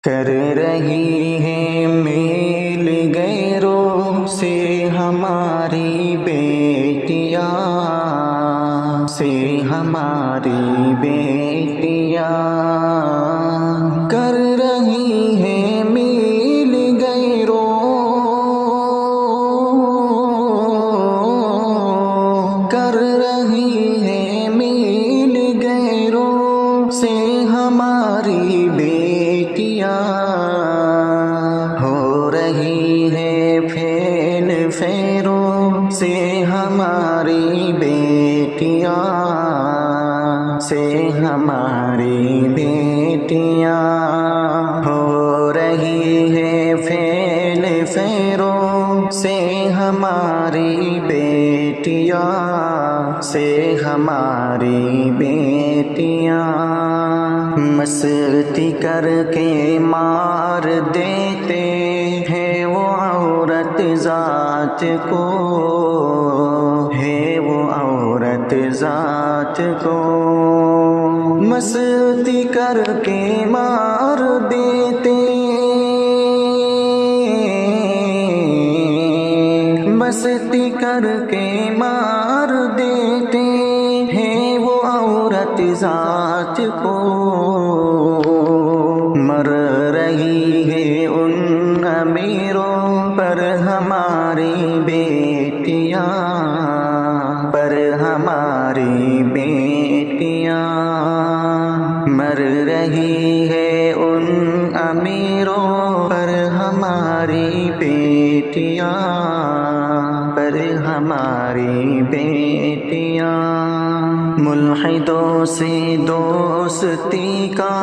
کر رہی ہے میل غیروں سے ہماری بیٹیاں، ہماری بیٹیاں کر رہی ہے میل غیروں، کر رہی ہے میل غیروں سے ہماری بیٹیاں، ہو رہی ہے پھیل پھیروں سے ہماری بیٹیاں، ہماری بیٹیاں ہو رہی ہے پھیل پھیروں سے ہماری بیٹیاں، ہماری بیٹیاں مستی کر کے مار دیتے ہیں وہ عورت ذات کو، ہے وہ عورت ذات کو، مستی کر کے مار دیتے، مستی کر کے مار دیتے ہیں وہ عورت ذات کو، مر رہی ہے ان امیروں پر ہماری بیٹیاں، پر ہماری بیٹیاں مر رہی ہے ان امیروں پر ہماری بیٹیاں، پر ہماری بیٹیاں ملحدوں سے دوستی کا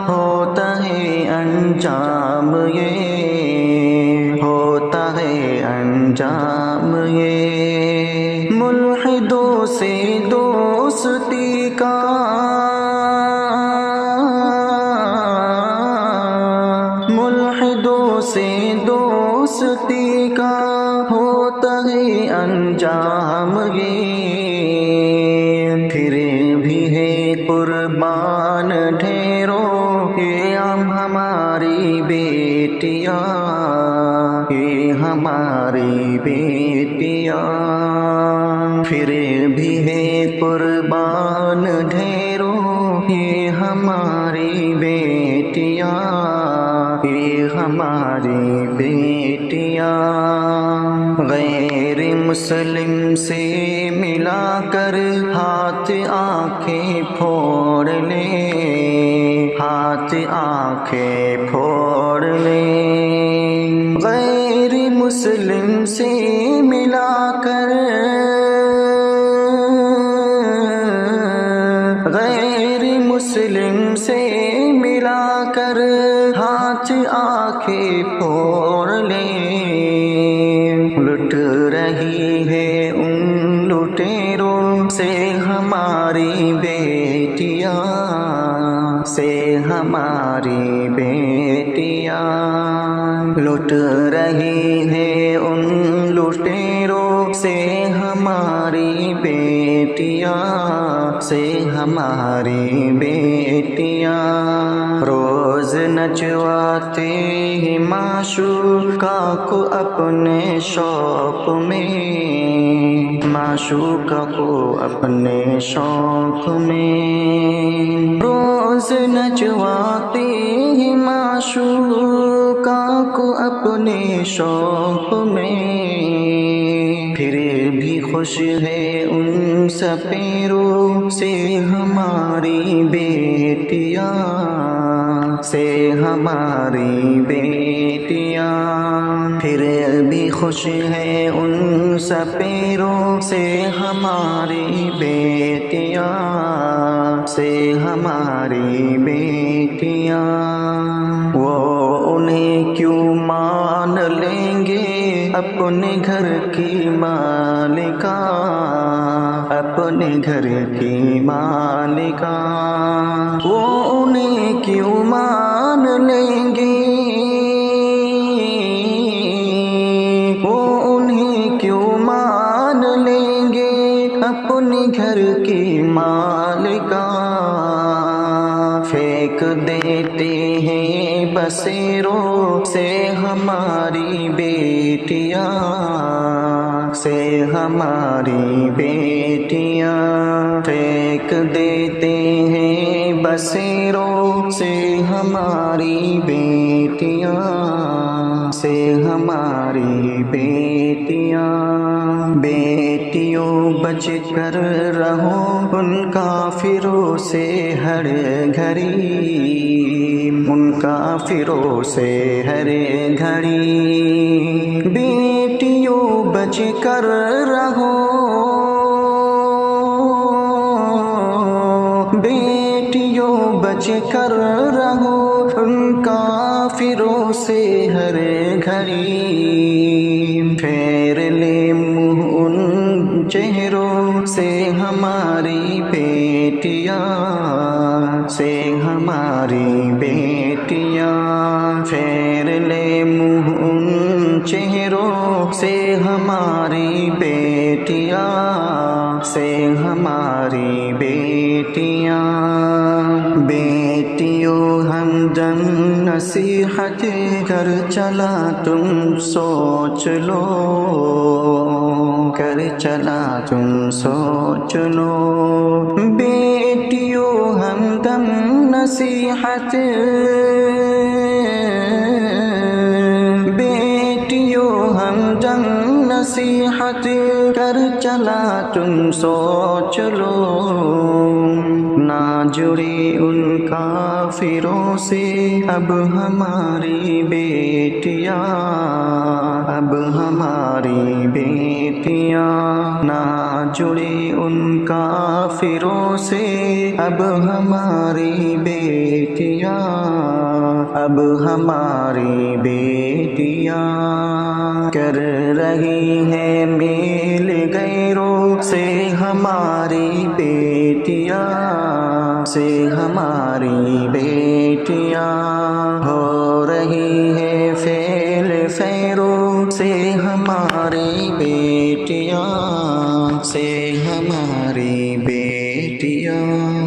ہوتا ہے انجام، یہ ہوتا ہے انجام، یہ ملحدوں سے دوستی کا ملحدوں سے دوستی کا ہوتا ہے انجام، یہ پھر بھی ہے قربان ڈھیروں یہ ہماری بیٹیاں، یہ ہماری بیٹیاں پھر بھی ہے قربان ڈھیروں یہ ہماری بیٹیاں، یہ ہماری بیٹیاں غیر مسلم سے ملا کر ہاتھ آنکھیں پھوڑ لے، ہاتھ آنکھیں پھوڑ لے، غیر مسلم سے ملا کر، غیر مسلم سے ملا کر ہاتھ آنکھیں پھوڑ لے، لٹ رہی ہے ان لٹیروں سے ہماری بیٹیاں، ہماری بیٹیاں لٹ رہی ہے ان لٹیروں سے ہماری بیٹیاں، ہماری بیٹیاں روز نچواتے ہی معشوقہ کو اپنے شوق میں، معشوقہ کو اپنے شوق میں روز نچواتے ہی معشوقہ کو اپنے شوق میں، پھر بھی خوش ہے ان سپیروں سے ہماری بیٹیاں، ہماری بیٹیاں پھر بھی خوش ہے ان سپیروں سے ہماری بیٹیاں، ہماری بیٹیاں وہ انہیں کیوں مان لیں گے اپنے گھر کی مالکہ، اپنے گھر کی مالکہ وہ انہیں کیوں مان لیں گے، وہ انہیں کیوں مان لیں گے اپنے گھر کی مالکہ، پھینک دیتے ہیں بصیروں سے ہماری بیٹیاں، سے ہماری بیٹیاں پھینک دیتے ہیں بصیروں سے ہماری بیٹیاں، سے ہماری بیٹیاں۔ بیٹیوں بچ کر رہو ان کافروں سے ہر گھڑی، ان کافروں سے ہر گھڑی۔ بیٹیوں بچ کر رہو، بیٹیوں بچ کر رہو ان کافروں سے ہر گھڑی۔ پھیر لے منہ ان چہروں سے ہماری بیٹیاں، سے ہماری بیٹیاں۔ پھیر لے منہ ان چہروں سے ہماری بیٹیاں، سے ہماری بیٹیاں۔ بیٹیوں ہمدم نصیحت کر چلا تم سوچ لو، کر چلا تم سوچ لو۔ بیٹیوں ہمدم نصیحت، بیٹیوں ہمدم نصیحت کر چلا تم سوچ لو۔ نہ جڑی ان کافروں سے اب ہماری بیٹیاں، اب ہماری بیٹیاں۔ نہ جڑی ان کافروں سے اب ہماری بیٹیاں، اب ہماری بیٹیاں۔ کر رہی ہیں میل غیروں سے ہماری بیٹیاں، سے ہماری بیٹیاں۔ ہو رہی ہے فیل فیروں سے ہماری بیٹیاں، سے ہماری بیٹیاں۔